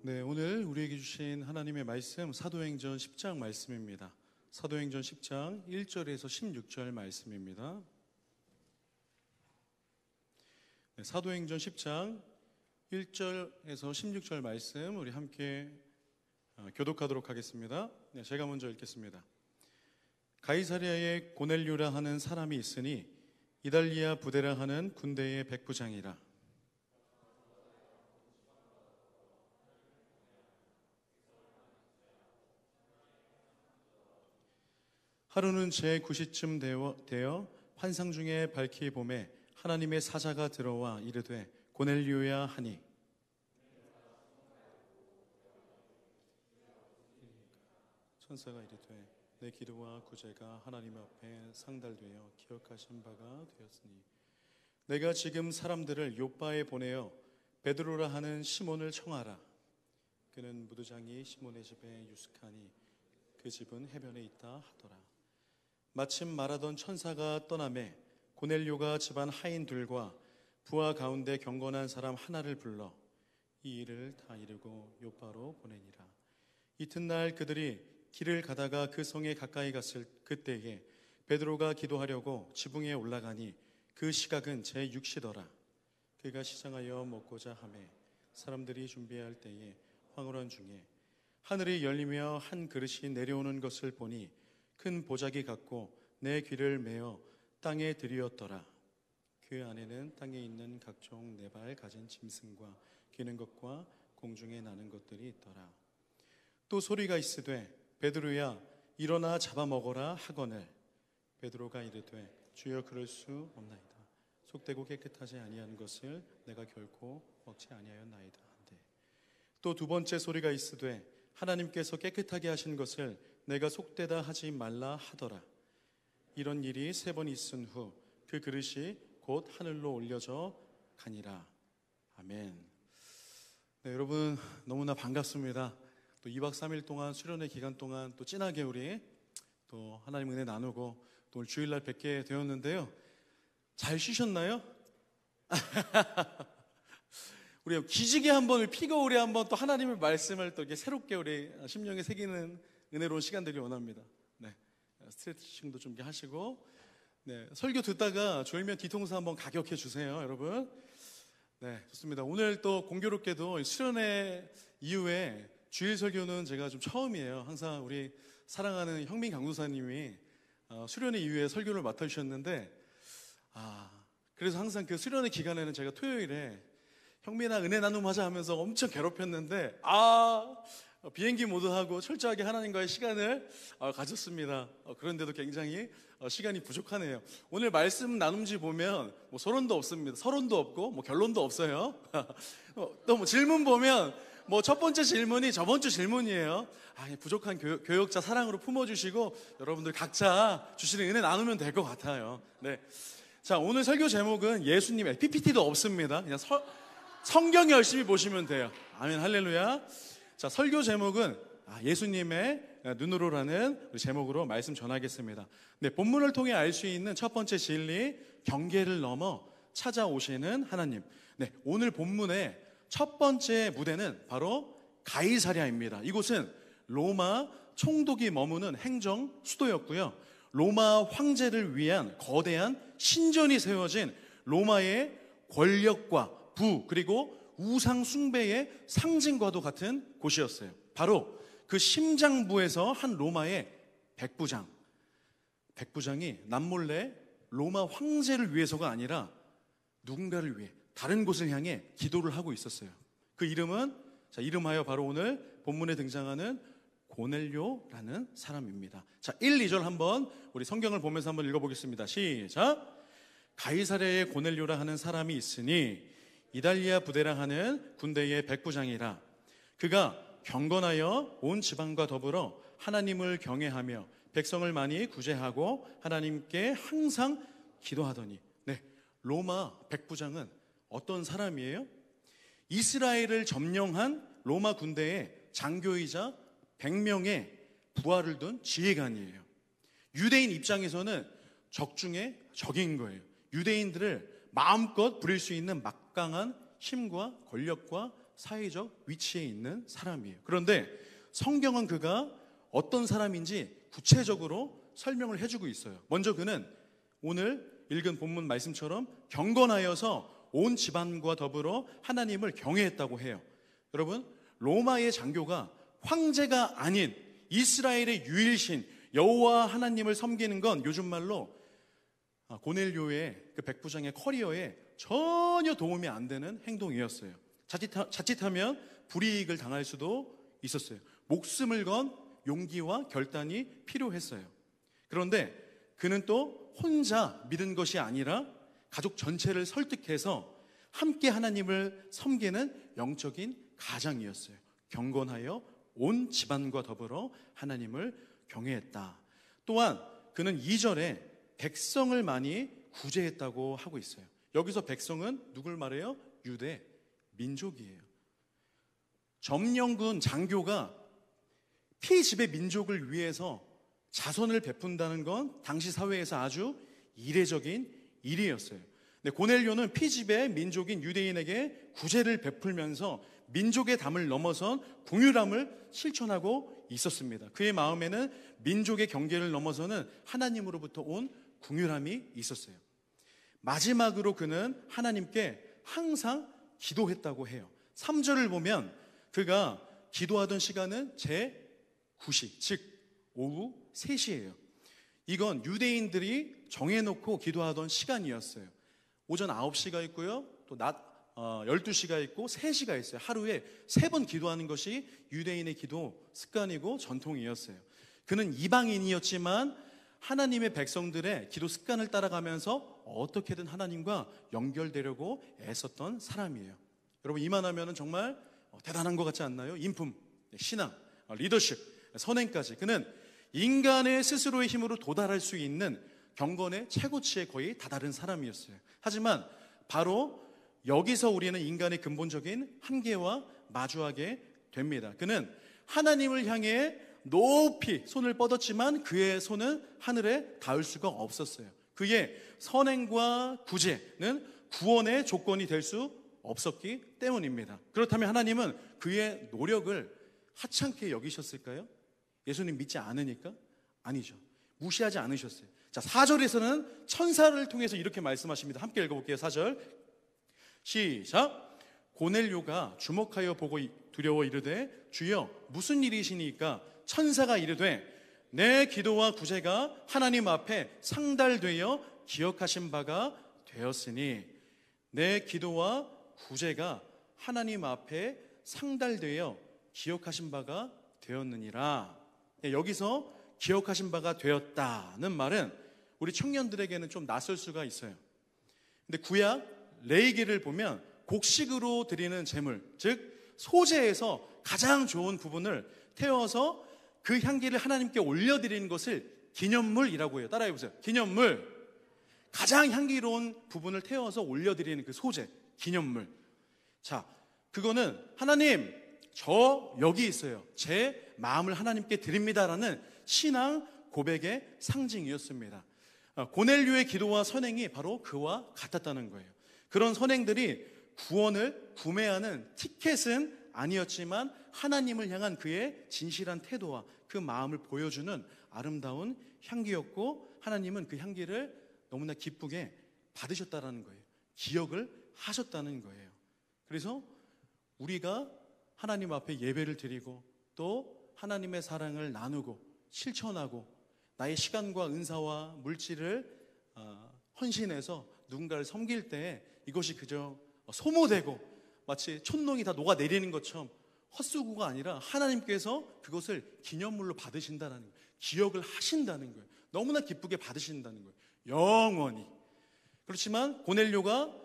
네, 오늘 우리에게 주신 하나님의 말씀 사도행전 10장 말씀입니다. 사도행전 10장 1절에서 16절 말씀입니다. 네, 사도행전 10장 1절에서 16절 말씀 우리 함께 교독하도록 하겠습니다. 네, 제가 먼저 읽겠습니다. 가이사랴에 고넬료라 하는 사람이 있으니 이달리아 부대라 하는 군대의 백부장이라. 하루는 제9시쯤 되어 환상 중에 밝히 봄에 하나님의 사자가 들어와 이르되 고넬료야 하니, 천사가 이르되 내 기도와 구제가 하나님 앞에 상달되어 기억하신 바가 되었으니 내가 지금 사람들을 요빠에 보내어 베드로라 하는 시몬을 청하라. 그는 무두장이 시몬의 집에 유숙하니 그 집은 해변에 있다 하더라. 마침 말하던 천사가 떠나매 고넬료가 집안 하인들과 부하 가운데 경건한 사람 하나를 불러 이 일을 다 이루고 요빠로 보내니라. 이튿날 그들이 길을 가다가 그 성에 가까이 갔을 그때에 베드로가 기도하려고 지붕에 올라가니 그 시각은 제6시더라. 그가 시장하여 먹고자 하매 사람들이 준비할 때에 황홀한 중에 하늘이 열리며 한 그릇이 내려오는 것을 보니 큰 보자기 같고 내 귀를 메어 땅에 들이었더라. 그 안에는 땅에 있는 각종 네 발 가진 짐승과 기는 것과 공중에 나는 것들이 있더라. 또 소리가 있으되 베드로야 일어나 잡아먹어라 하거늘 베드로가 이르되 주여 그럴 수 없나이다. 속되고 깨끗하지 아니한 것을 내가 결코 먹지 아니하였나이다 한데, 또 두 번째 소리가 있으되 하나님께서 깨끗하게 하신 것을 내가 속되다 하지 말라 하더라. 이런 일이 3번 있은 후 그 그릇이 곧 하늘로 올려져 가니라. 아멘. 네, 여러분 너무나 반갑습니다. 또 2박 3일 동안 수련회 기간 동안 또 진하게 우리 또 하나님 은혜 나누고 또 오늘 주일날 뵙게 되었는데요. 잘 쉬셨나요? 우리 기지개 한 번을 피고 우리 한번 또 하나님의 말씀을 또 이렇게 새롭게 우리 심령에 새기는 은혜로운 시간들이 원합니다. 네, 스트레칭도 좀 하시고, 네, 설교 듣다가 졸면 뒤통수 한번 가격해 주세요, 여러분. 네, 좋습니다. 오늘 또 공교롭게도 수련회 이후에 주일 설교는 제가 좀 처음이에요. 항상 우리 사랑하는 형민 강도사님이 수련회 이후에 설교를 맡아주셨는데, 그래서 항상 그 수련회 기간에는 제가 토요일에 형민아 은혜 나눔하자 하면서 엄청 괴롭혔는데 비행기 모드하고 철저하게 하나님과의 시간을 가졌습니다. 그런데도 굉장히 시간이 부족하네요. 오늘 말씀 나눔지 보면 뭐 서론도 없습니다. 서론도 없고 뭐 결론도 없어요. 또 뭐 질문 보면 뭐 첫 번째 질문이 저번 주 질문이에요. 부족한 교역자 사랑으로 품어주시고 여러분들 각자 주시는 은혜 나누면 될 것 같아요. 네. 자, 오늘 설교 제목은 예수님의 PPT도 없습니다. 그냥 성경 열심히 보시면 돼요. 아멘, 할렐루야. 자, 설교 제목은 예수님의 눈으로라는 제목으로 말씀 전하겠습니다. 네, 본문을 통해 알 수 있는 첫 번째 진리, 경계를 넘어 찾아오시는 하나님. 네, 오늘 본문의 첫 번째 무대는 바로 가이사랴입니다. 이곳은 로마 총독이 머무는 행정 수도였고요. 로마 황제를 위한 거대한 신전이 세워진 로마의 권력과 부 그리고 우상 숭배의 상징과도 같은 곳이었어요. 바로 그 심장부에서 한 로마의 백부장이 남몰래 로마 황제를 위해서가 아니라 누군가를 위해 다른 곳을 향해 기도를 하고 있었어요. 그 이름은 이름하여 바로 오늘 본문에 등장하는 고넬료라는 사람입니다. 자, 1, 2절 한번 우리 성경을 보면서 한번 읽어보겠습니다. 시작. 가이사랴에 고넬료라 하는 사람이 있으니 이달리아 부대라 하는 군대의 백부장이라. 그가 경건하여 온 지방과 더불어 하나님을 경외하며 백성을 많이 구제하고 하나님께 항상 기도하더니. 네, 로마 백부장은 어떤 사람이에요? 이스라엘을 점령한 로마 군대의 장교이자 100명의 부하를 둔 지휘관이에요. 유대인 입장에서는 적 중에 적인 거예요. 유대인들을 마음껏 부릴 수 있는 막강한 힘과 권력과 사회적 위치에 있는 사람이에요. 그런데 성경은 그가 어떤 사람인지 구체적으로 설명을 해주고 있어요. 먼저 그는 오늘 읽은 본문 말씀처럼 경건하여서 온 집안과 더불어 하나님을 경외했다고 해요. 여러분, 로마의 장교가 황제가 아닌 이스라엘의 유일신 여호와 하나님을 섬기는 건 요즘 말로 고넬료의 그 백부장의 커리어에 전혀 도움이 안 되는 행동이었어요. 자칫하면 불이익을 당할 수도 있었어요. 목숨을 건 용기와 결단이 필요했어요. 그런데 그는 또 혼자 믿은 것이 아니라 가족 전체를 설득해서 함께 하나님을 섬기는 영적인 가장이었어요. 경건하여 온 집안과 더불어 하나님을 경외했다. 또한 그는 2절에 백성을 많이 구제했다고 하고 있어요. 여기서 백성은 누굴 말해요? 유대 민족이에요. 점령군 장교가 피지배 민족을 위해서 자선을 베푼다는 건 당시 사회에서 아주 이례적인 일이었어요. 고넬료는 피지배 민족인 유대인에게 구제를 베풀면서 민족의 담을 넘어선 궁휼함을 실천하고 있었습니다. 그의 마음에는 민족의 경계를 넘어서는 하나님으로부터 온 궁휼함이 있었어요. 마지막으로 그는 하나님께 항상 기도했다고 해요. 3절을 보면 그가 기도하던 시간은 제9시, 즉 오후 3시예요. 이건 유대인들이 정해놓고 기도하던 시간이었어요. 오전 9시가 있고요, 또 낮 12시가 있고 3시가 있어요. 하루에 3번 기도하는 것이 유대인의 기도 습관이고 전통이었어요. 그는 이방인이었지만 하나님의 백성들의 기도 습관을 따라가면서 어떻게든 하나님과 연결되려고 애썼던 사람이에요. 여러분, 이만하면 정말 대단한 것 같지 않나요? 인품, 신앙, 리더십, 선행까지. 그는 인간의 스스로의 힘으로 도달할 수 있는 경건의 최고치에 거의 다다른 사람이었어요. 하지만 바로 여기서 우리는 인간의 근본적인 한계와 마주하게 됩니다. 그는 하나님을 향해 높이 손을 뻗었지만 그의 손은 하늘에 닿을 수가 없었어요. 그의 선행과 구제는 구원의 조건이 될 수 없었기 때문입니다. 그렇다면 하나님은 그의 노력을 하찮게 여기셨을까요? 예수님 믿지 않으니까? 아니죠. 무시하지 않으셨어요. 자, 4절에서는 천사를 통해서 이렇게 말씀하십니다. 함께 읽어볼게요. 4절 시작. 고넬료가 주목하여 보고 두려워 이르되 주여 무슨 일이시니까? 천사가 이르되 내 기도와 구제가 하나님 앞에 상달되어 기억하신 바가 되었으니. 내 기도와 구제가 하나님 앞에 상달되어 기억하신 바가 되었느니라. 여기서 기억하신 바가 되었다는 말은 우리 청년들에게는 좀 낯설 수가 있어요. 근데 구약 레위기를 보면 곡식으로 드리는 제물, 즉 소재에서 가장 좋은 부분을 태워서 그 향기를 하나님께 올려드리는 것을 기념물이라고 해요. 따라해보세요. 기념물. 가장 향기로운 부분을 태워서 올려드리는 그 소재, 기념물. 자, 그거는 하나님, 저 여기 있어요. 제 마음을 하나님께 드립니다라는 신앙 고백의 상징이었습니다. 고넬료의 기도와 선행이 바로 그와 같았다는 거예요. 그런 선행들이 구원을 구매하는 티켓은 아니었지만 하나님을 향한 그의 진실한 태도와 그 마음을 보여주는 아름다운 향기였고, 하나님은 그 향기를 너무나 기쁘게 받으셨다는 거예요. 기억을 하셨다는 거예요. 그래서 우리가 하나님 앞에 예배를 드리고 또 하나님의 사랑을 나누고 실천하고 나의 시간과 은사와 물질을 헌신해서 누군가를 섬길 때 이것이 그저 소모되고 마치 촌농이 다 녹아내리는 것처럼 헛수고가 아니라 하나님께서 그것을 기념물로 받으신다는 거예요. 기억을 하신다는 거예요. 너무나 기쁘게 받으신다는 거예요. 영원히. 그렇지만 고넬료가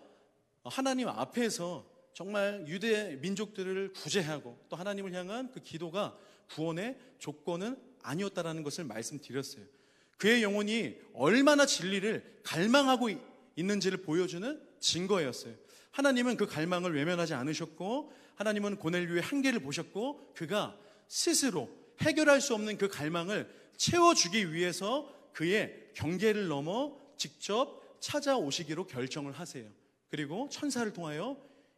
하나님 앞에서 정말 유대 민족들을 구제하고 또 하나님을 향한 그 기도가 구원의 조건은 아니었다라는 것을 말씀드렸어요. 그의 영혼이 얼마나 진리를 갈망하고 있는지를 보여주는 증거였어요. 하나님은 그 갈망을 외면하지 않으셨고, 하나님은 고넬료의 한계를 보셨고, 그가 스스로 해결할 수 없는 그 갈망을 채워주기 위해서 그의 경계를 넘어 직접 찾아오시기로 결정을 하세요. 그리고 천사를 통하여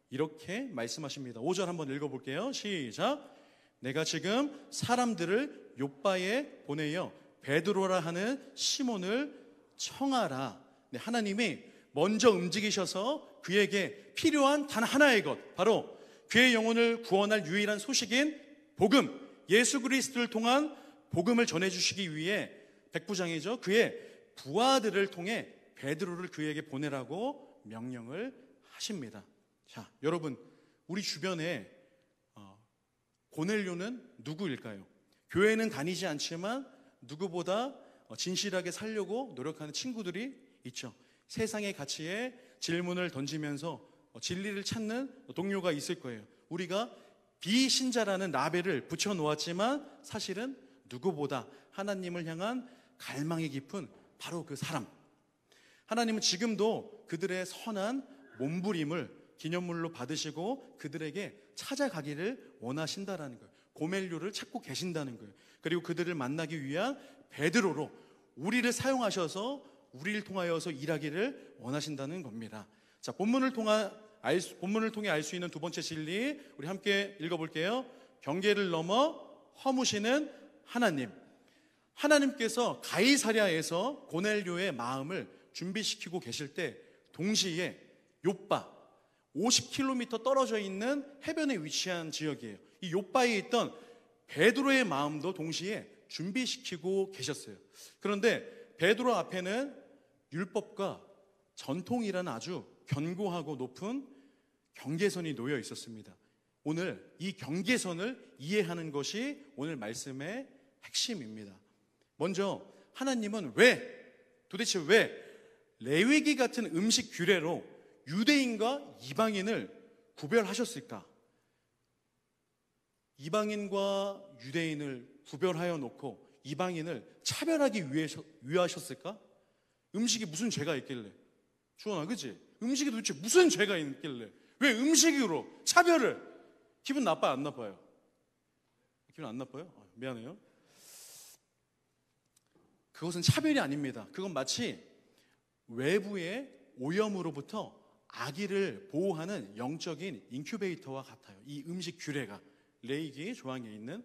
이렇게 말씀하십니다. 5절 한번 읽어볼게요. 시작. 내가 지금 사람들을 욥바에 보내어 베드로라 하는 시몬을 청하라. 네, 하나님이 먼저 움직이셔서 그에게 필요한 단 하나의 것, 바로 그의 영혼을 구원할 유일한 소식인 복음, 예수 그리스도를 통한 복음을 전해주시기 위해 백부장이죠, 그의 부하들을 통해 베드로를 그에게 보내라고 명령을 하십니다. 자, 여러분, 우리 주변에 고넬료는 누구일까요? 교회는 다니지 않지만 누구보다 진실하게 살려고 노력하는 친구들이 있죠. 세상의 가치에 질문을 던지면서 진리를 찾는 동료가 있을 거예요. 우리가 비신자라는 라벨을 붙여놓았지만 사실은 누구보다 하나님을 향한 갈망이 깊은 바로 그 사람. 하나님은 지금도 그들의 선한 몸부림을 기념물로 받으시고 그들에게 찾아가기를 원하신다라는 거예요. 고멜료를 찾고 계신다는 거예요. 그리고 그들을 만나기 위한 베드로로 우리를 사용하셔서 우리를 통하여서 일하기를 원하신다는 겁니다. 자, 본문을 통해 알 수 있는 두 번째 진리, 우리 함께 읽어볼게요. 경계를 넘어 허무시는 하나님. 하나님께서 가이사랴에서 고넬료의 마음을 준비시키고 계실 때 동시에 욥바 50km 떨어져 있는 해변에 위치한 지역이에요. 이 욥바에 있던 베드로의 마음도 동시에 준비시키고 계셨어요. 그런데 베드로 앞에는 율법과 전통이라는 아주 견고하고 높은 경계선이 놓여 있었습니다. 오늘 이 경계선을 이해하는 것이 오늘 말씀의 핵심입니다. 먼저 하나님은 도대체 왜 레위기 같은 음식 규례로 유대인과 이방인을 구별하셨을까? 이방인과 유대인을 구별하여 놓고 이방인을 차별하기 위하셨을까? 음식이 무슨 죄가 있길래? 주원아, 그치? 음식이 도대체 무슨 죄가 있길래? 왜 음식으로 차별을? 기분 나빠요, 안 나빠요? 기분 안 나빠요? 미안해요. 그것은 차별이 아닙니다. 그건 마치 외부의 오염으로부터 아기를 보호하는 영적인 인큐베이터와 같아요. 이 음식 규례가 레위기 조항에 있는,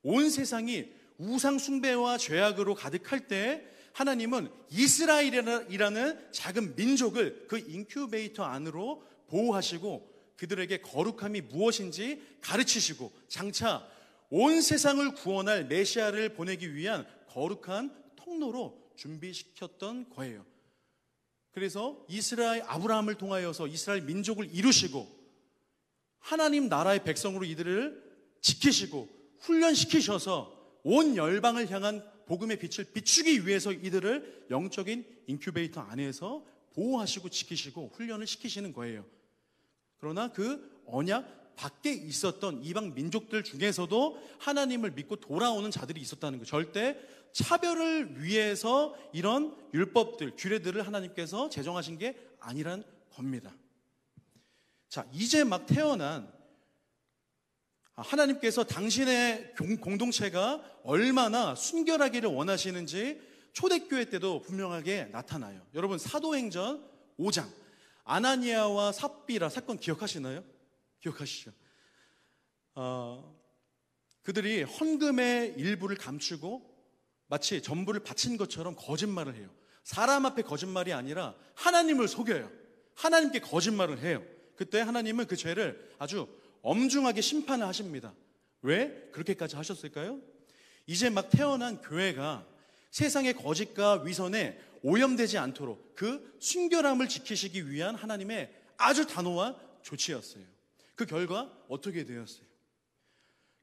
온 세상이 우상 숭배와 죄악으로 가득할 때 하나님은 이스라엘이라는 작은 민족을 그 인큐베이터 안으로 보호하시고 그들에게 거룩함이 무엇인지 가르치시고 장차 온 세상을 구원할 메시아를 보내기 위한 거룩한 통로로 준비시켰던 거예요. 그래서 아브라함을 통하여서 이스라엘 민족을 이루시고 하나님 나라의 백성으로 이들을 지키시고 훈련시키셔서 온 열방을 향한 복음의 빛을 비추기 위해서 이들을 영적인 인큐베이터 안에서 보호하시고 지키시고 훈련을 시키시는 거예요. 그러나 그 언약 밖에 있었던 이방 민족들 중에서도 하나님을 믿고 돌아오는 자들이 있었다는 거예요. 절대 차별을 위해서 이런 율법들, 규례들을 하나님께서 제정하신 게 아니란 겁니다. 자, 이제 막 태어난 하나님께서 당신의 공동체가 얼마나 순결하기를 원하시는지 초대교회 때도 분명하게 나타나요. 여러분, 사도행전 5장 아나니아와 삽비라 사건 기억하시나요? 기억하시죠? 그들이 헌금의 일부를 감추고 마치 전부를 바친 것처럼 거짓말을 해요. 사람 앞에 거짓말이 아니라 하나님을 속여요. 하나님께 거짓말을 해요. 그때 하나님은 그 죄를 아주 엄중하게 심판을 하십니다. 왜 그렇게까지 하셨을까요? 이제 막 태어난 교회가 세상의 거짓과 위선에 오염되지 않도록 그 순결함을 지키시기 위한 하나님의 아주 단호한 조치였어요. 그 결과 어떻게 되었어요?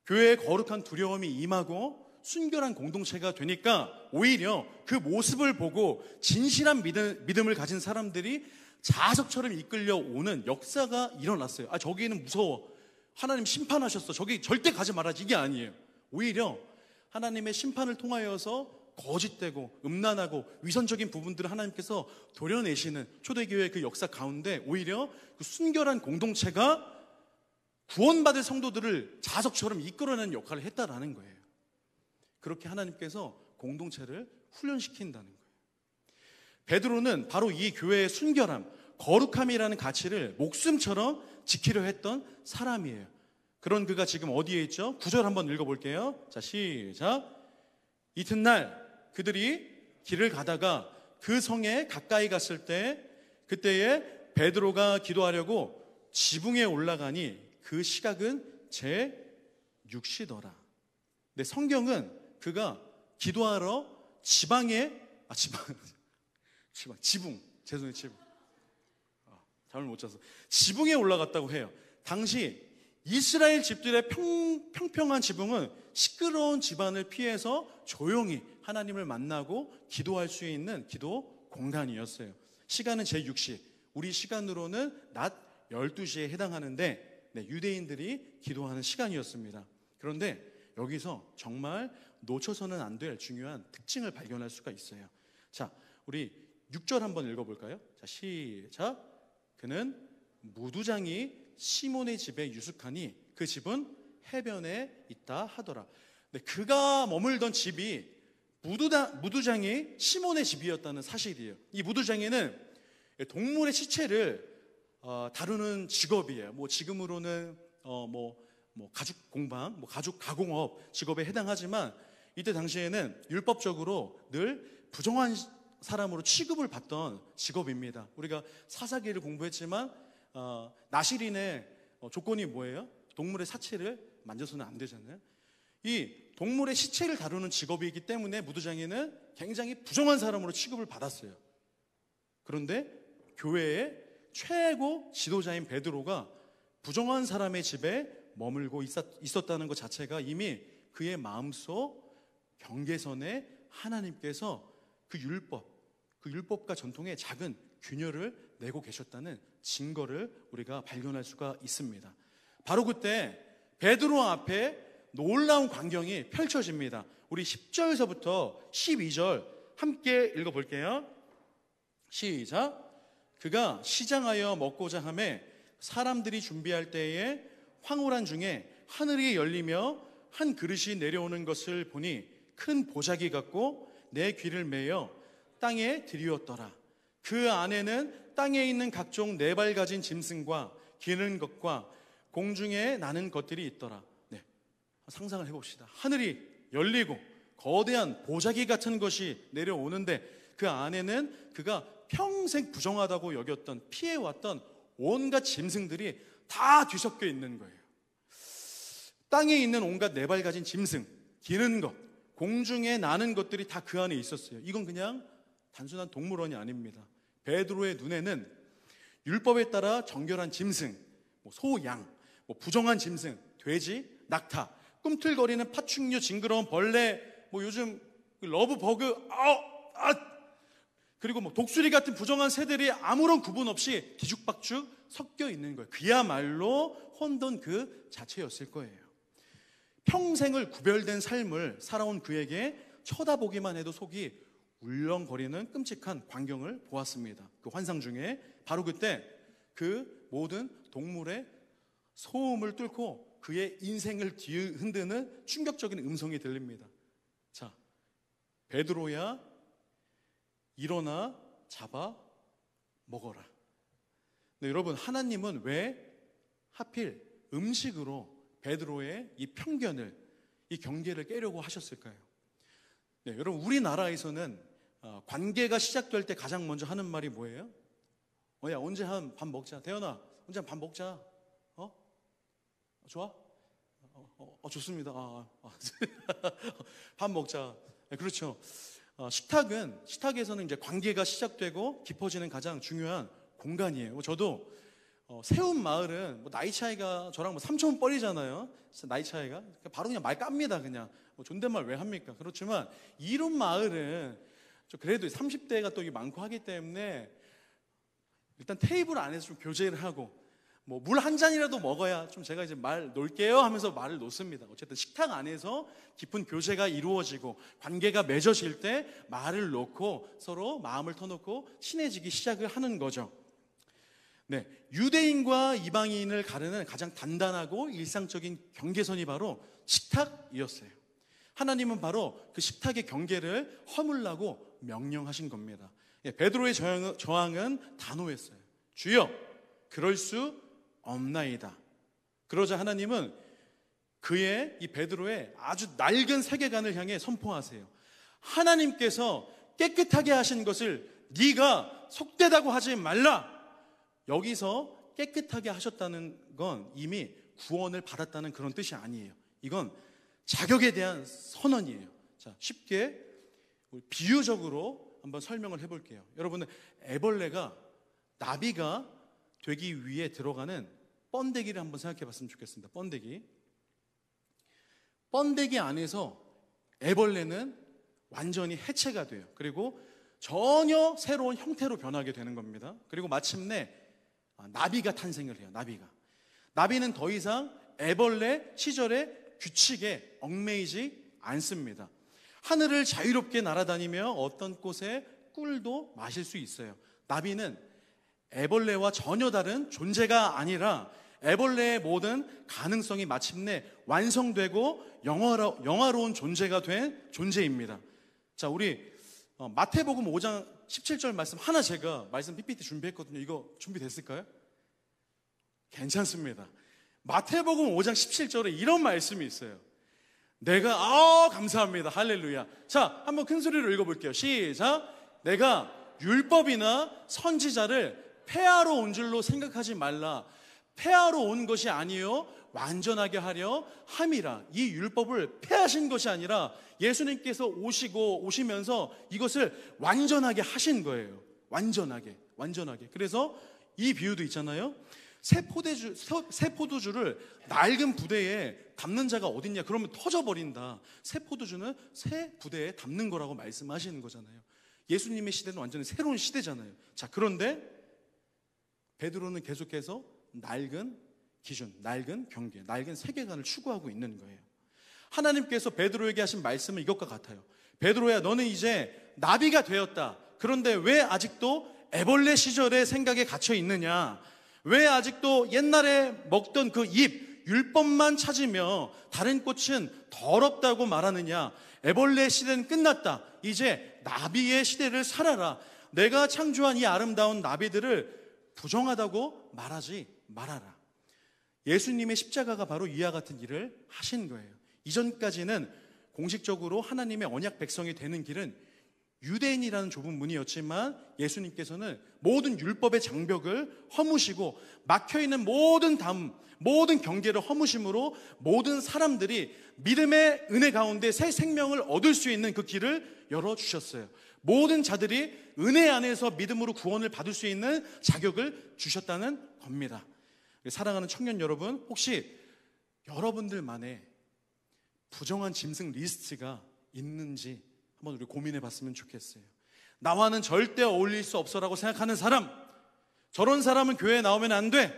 교회의 거룩한 두려움이 임하고 순결한 공동체가 되니까 오히려 그 모습을 보고 진실한 믿음을 가진 사람들이 자석처럼 이끌려 오는 역사가 일어났어요. 저기는 무서워. 하나님 심판하셨어. 저기 절대 가지 말아야지. 이게 아니에요. 오히려 하나님의 심판을 통하여서 거짓되고 음란하고 위선적인 부분들을 하나님께서 도려내시는 초대교회의 그 역사 가운데 오히려 그 순결한 공동체가 구원받을 성도들을 자석처럼 이끌어내는 역할을 했다라는 거예요. 그렇게 하나님께서 공동체를 훈련시킨다는 거예요. 베드로는 바로 이 교회의 순결함, 거룩함이라는 가치를 목숨처럼 지키려 했던 사람이에요. 그런 그가 지금 어디에 있죠? 9절 한번 읽어볼게요. 자, 시작. 이튿날 그들이 길을 가다가 그 성에 가까이 갔을 때 그때에 베드로가 기도하려고 지붕에 올라가니 그 시각은 제6시더라. 근데 성경은 그가 기도하러 지붕, 죄송해요, 지붕. 잠을 못 자서. 지붕에 올라갔다고 해요. 당시 이스라엘 집들의 평평한 지붕은 시끄러운 집안을 피해서 조용히 하나님을 만나고 기도할 수 있는 기도 공간이었어요. 시간은 제6시, 우리 시간으로는 낮 12시에 해당하는데 유대인들이 기도하는 시간이었습니다. 그런데 여기서 정말 놓쳐서는 안 될 중요한 특징을 발견할 수가 있어요. 자, 우리 6절 한번 읽어볼까요? 자, 시작. 그는 무두장이 시몬의 집에 유숙하니 그 집은 해변에 있다 하더라. 그가 머물던 집이 무두장이 시몬의 집이었다는 사실이에요. 이 무두장에는 동물의 시체를 다루는 직업이에요. 지금으로는 가죽 공방, 가죽 가공업 직업에 해당하지만 이때 당시에는 율법적으로 늘 부정한 사람으로 취급을 받던 직업입니다. 우리가 사사기를 공부했지만 나실인의 조건이 뭐예요? 동물의 사체를 만져서는 안 되잖아요. 이 동물의 시체를 다루는 직업이기 때문에 무두장에는 굉장히 부정한 사람으로 취급을 받았어요. 그런데 교회의 최고 지도자인 베드로가 부정한 사람의 집에 머물고 있었다는 것 자체가 이미 그의 마음속 경계선에 하나님께서 그 율법과 전통에 작은 균열을 내고 계셨다는 증거를 우리가 발견할 수가 있습니다. 바로 그때 베드로 앞에 놀라운 광경이 펼쳐집니다. 우리 10절에서부터 12절 함께 읽어볼게요. 시작. 그가 시장하여 먹고자 하매 사람들이 준비할 때에 황홀한 중에 하늘이 열리며 한 그릇이 내려오는 것을 보니 큰 보자기 같고 내 귀를 메어 땅에 들이었더라. 그 안에는 땅에 있는 각종 네 발 가진 짐승과 기는 것과 공중에 나는 것들이 있더라. 상상을 해봅시다. 하늘이 열리고 거대한 보자기 같은 것이 내려오는데 그 안에는 그가 평생 부정하다고 여겼던 피해왔던 온갖 짐승들이 다 뒤섞여 있는 거예요. 땅에 있는 온갖 네 발 가진 짐승, 기는 것, 공중에 나는 것들이 다 그 안에 있었어요. 이건 그냥 단순한 동물원이 아닙니다. 베드로의 눈에는 율법에 따라 정결한 짐승, 소, 양, 부정한 짐승, 돼지, 낙타, 꿈틀거리는 파충류, 징그러운 벌레, 요즘 러브버그, 그리고 독수리 같은 부정한 새들이 아무런 구분 없이 뒤죽박죽 섞여 있는 거예요. 그야말로 혼돈 그 자체였을 거예요. 평생을 구별된 삶을 살아온 그에게 쳐다보기만 해도 속이 울렁거리는 끔찍한 광경을 보았습니다. 그 환상 중에 바로 그때 그 모든 동물의 소음을 뚫고 그의 인생을 뒤흔드는 충격적인 음성이 들립니다. 자, 베드로야 일어나 잡아 먹어라. 여러분, 하나님은 왜 하필 음식으로 베드로의 이 편견을, 이 경계를 깨려고 하셨을까요? 여러분, 우리나라에서는 관계가 시작될 때 가장 먼저 하는 말이 뭐예요? 야, 언제 밥 먹자. 태연아, 언제 밥 먹자. 좋아? 좋습니다. 밥 먹자. 그렇죠. 식탁에서는 이제 관계가 시작되고 깊어지는 가장 중요한 공간이에요. 저도 세운 마을은 나이 차이가 저랑 3천 뻘이잖아요. 나이 차이가 바로 그냥 말 깝니다. 그냥 존댓말 왜 합니까? 그렇지만 이런 마을은 그래도 30대가 또 많고 하기 때문에 일단 테이블 안에서 좀 교제를 하고 물 한 잔이라도 먹어야 좀 제가 이제 말 놓을게요 하면서 말을 놓습니다. 어쨌든 식탁 안에서 깊은 교제가 이루어지고 관계가 맺어질 때 말을 놓고 서로 마음을 터놓고 친해지기 시작을 하는 거죠. 유대인과 이방인을 가르는 가장 단단하고 일상적인 경계선이 바로 식탁이었어요. 하나님은 바로 그 식탁의 경계를 허물라고 명령하신 겁니다. 베드로의 저항은 단호했어요. 주여, 그럴 수 없나이다. 그러자 하나님은 그의 이 베드로의 아주 낡은 세계관을 향해 선포하세요. 하나님께서 깨끗하게 하신 것을 네가 속되다고 하지 말라. 여기서 깨끗하게 하셨다는 건 이미 구원을 받았다는 그런 뜻이 아니에요. 이건 자격에 대한 선언이에요. 자, 쉽게 비유적으로 한번 설명을 해볼게요. 여러분은 애벌레가 나비가 되기 위해 들어가는 번데기를 한번 생각해 봤으면 좋겠습니다. 번데기 안에서 애벌레는 완전히 해체가 돼요. 그리고 전혀 새로운 형태로 변하게 되는 겁니다. 그리고 마침내 나비가 탄생을 해요. 나비는 더 이상 애벌레 시절의 규칙에 얽매이지 않습니다. 하늘을 자유롭게 날아다니며 어떤 꽃의 꿀도 마실 수 있어요. 나비는 애벌레와 전혀 다른 존재가 아니라 애벌레의 모든 가능성이 마침내 완성되고 영화로운 존재가 된 존재입니다. 자, 우리 마태복음 5장 17절 말씀 하나 제가 말씀 PPT 준비했거든요. 이거 준비됐을까요? 괜찮습니다. 마태복음 5장 17절에 이런 말씀이 있어요. 감사합니다. 할렐루야. 자, 한번 큰 소리로 읽어볼게요. 시작. 내가 율법이나 선지자를 폐하러 온 줄로 생각하지 말라. 폐하러 온 것이 아니요 완전하게 하려 함이라. 이 율법을 폐하신 것이 아니라 예수님께서 오시면서 이것을 완전하게 하신 거예요. 완전하게. 그래서 이 비유도 있잖아요. 새 포도주를 낡은 부대에 담는 자가 어딨냐? 그러면 터져버린다. 새 포도주는 새 부대에 담는 거라고 말씀하시는 거잖아요. 예수님의 시대는 완전히 새로운 시대잖아요. 자, 그런데 베드로는 계속해서 낡은 기준, 낡은 경계, 낡은 세계관을 추구하고 있는 거예요. 하나님께서 베드로에게 하신 말씀은 이것과 같아요. 베드로야, 너는 이제 나비가 되었다. 그런데 왜 아직도 애벌레 시절의 생각에 갇혀 있느냐? 왜 아직도 옛날에 먹던 그 잎, 율법만 찾으며 다른 꽃은 더럽다고 말하느냐? 애벌레 시대는 끝났다. 이제 나비의 시대를 살아라. 내가 창조한 이 아름다운 나비들을 부정하다고 말하지 말아라. 예수님의 십자가가 바로 이와 같은 일을 하신 거예요. 이전까지는 공식적으로 하나님의 언약 백성이 되는 길은 유대인이라는 좁은 문이었지만 예수님께서는 모든 율법의 장벽을 허무시고 막혀있는 모든 경계를 허무심으로 모든 사람들이 믿음의 은혜 가운데 새 생명을 얻을 수 있는 그 길을 열어주셨어요. 모든 자들이 은혜 안에서 믿음으로 구원을 받을 수 있는 자격을 주셨다는 겁니다. 사랑하는 청년 여러분, 혹시 여러분들만의 부정한 짐승 리스트가 있는지 한번 우리 고민해 봤으면 좋겠어요. 나와는 절대 어울릴 수 없어라고 생각하는 사람, 저런 사람은 교회에 나오면 안 돼.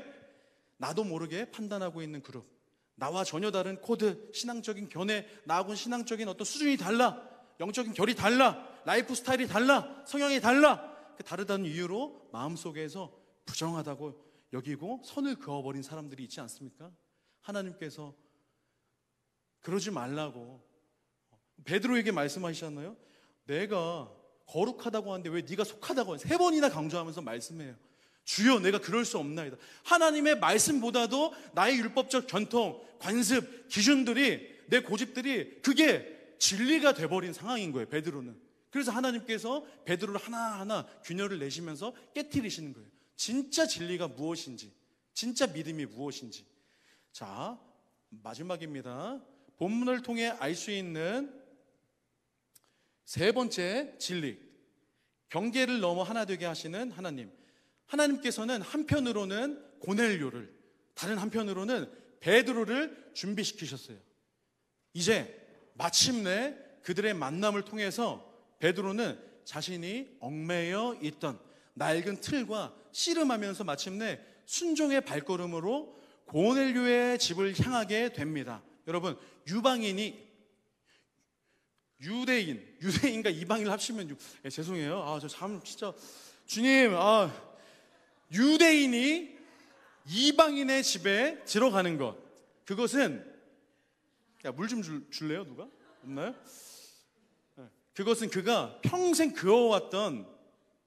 나도 모르게 판단하고 있는 그룹, 나와 전혀 다른 코드, 신앙적인 견해, 나하고는 신앙적인 어떤 수준이 달라, 영적인 결이 달라, 라이프 스타일이 달라, 성향이 달라. 다르다는 이유로 마음속에서 부정하다고 여기고 선을 그어버린 사람들이 있지 않습니까? 하나님께서 그러지 말라고 베드로에게 말씀하시잖아요. 내가 거룩하다고 하는데 왜 네가 속하다고 세 번이나 강조하면서 말씀해요. 주여, 내가 그럴 수 없나이다. 하나님의 말씀보다도 나의 율법적 전통, 관습, 기준들이, 내 고집들이 그게 진리가 돼버린 상황인 거예요. 베드로는. 그래서 하나님께서 베드로를 하나하나 균열을 내시면서 깨트리시는 거예요. 진짜 진리가 무엇인지, 진짜 믿음이 무엇인지. 자, 마지막입니다. 본문을 통해 알 수 있는 세 번째 진리, 경계를 넘어 하나 되게 하시는 하나님. 하나님께서는 한편으로는 고넬료를, 다른 한편으로는 베드로를 준비시키셨어요. 이제 마침내 그들의 만남을 통해서 베드로는 자신이 얽매여 있던 낡은 틀과 씨름하면서 마침내 순종의 발걸음으로 고넬료의 집을 향하게 됩니다. 여러분, 유대인과 이방인을 합치면 죄송해요. 저 참 진짜 주님, 유대인이 이방인의 집에 들어가는 것, 그것은 물 좀 줄래요? 누가? 없나요? 그것은 그가 평생 그어왔던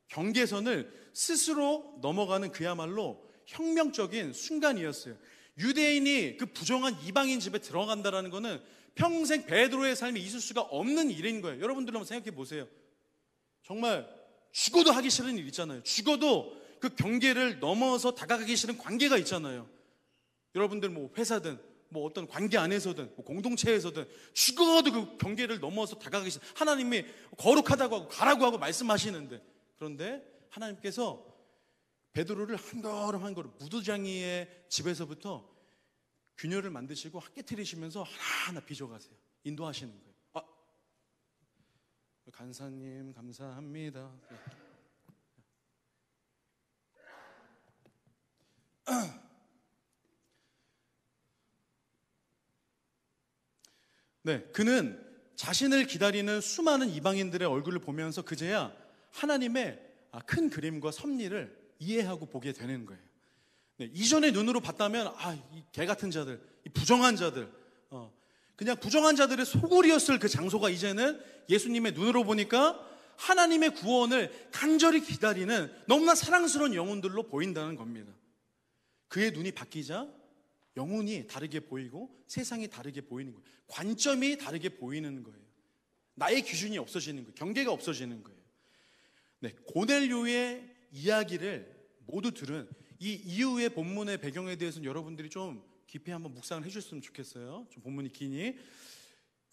경계선을 스스로 넘어가는 그야말로 혁명적인 순간이었어요. 유대인이 그 부정한 이방인 집에 들어간다라는 것은 평생 베드로의 삶에 있을 수가 없는 일인 거예요. 여러분들 한번 생각해 보세요. 정말 죽어도 하기 싫은 일 있잖아요. 죽어도 그 경계를 넘어서 다가가기 싫은 관계가 있잖아요. 여러분들 뭐 회사든 뭐 어떤 관계 안에서든 뭐 공동체에서든 죽어도 그 경계를 넘어서 다가가기 싫은, 하나님이 거룩하다고 하고 가라고 하고 말씀하시는데, 그런데 하나님께서 베드로를 한 걸음 한 걸음 무두장이의 집에서부터 균열을 만드시고 학 깨트리시면서 하나하나 빚어가세요. 인도하시는 거예요. 간사님 감사합니다. 네, 그는 자신을 기다리는 수많은 이방인들의 얼굴을 보면서 그제야 하나님의 큰 그림과 섭리를 이해하고 보게 되는 거예요. 네, 이전의 눈으로 봤다면 이 개 같은 자들, 이 부정한 자들, 그냥 부정한 자들의 소굴이었을 그 장소가 이제는 예수님의 눈으로 보니까 하나님의 구원을 간절히 기다리는 너무나 사랑스러운 영혼들로 보인다는 겁니다. 그의 눈이 바뀌자 영혼이 다르게 보이고 세상이 다르게 보이는 거예요. 관점이 다르게 보이는 거예요. 나의 기준이 없어지는 거예요. 경계가 없어지는 거예요. 네, 고넬료의 이야기를 모두 들은 이 이후의 본문의 배경에 대해서는 여러분들이 좀 깊이 한번 묵상을 해주셨으면 좋겠어요. 좀 본문이 기니.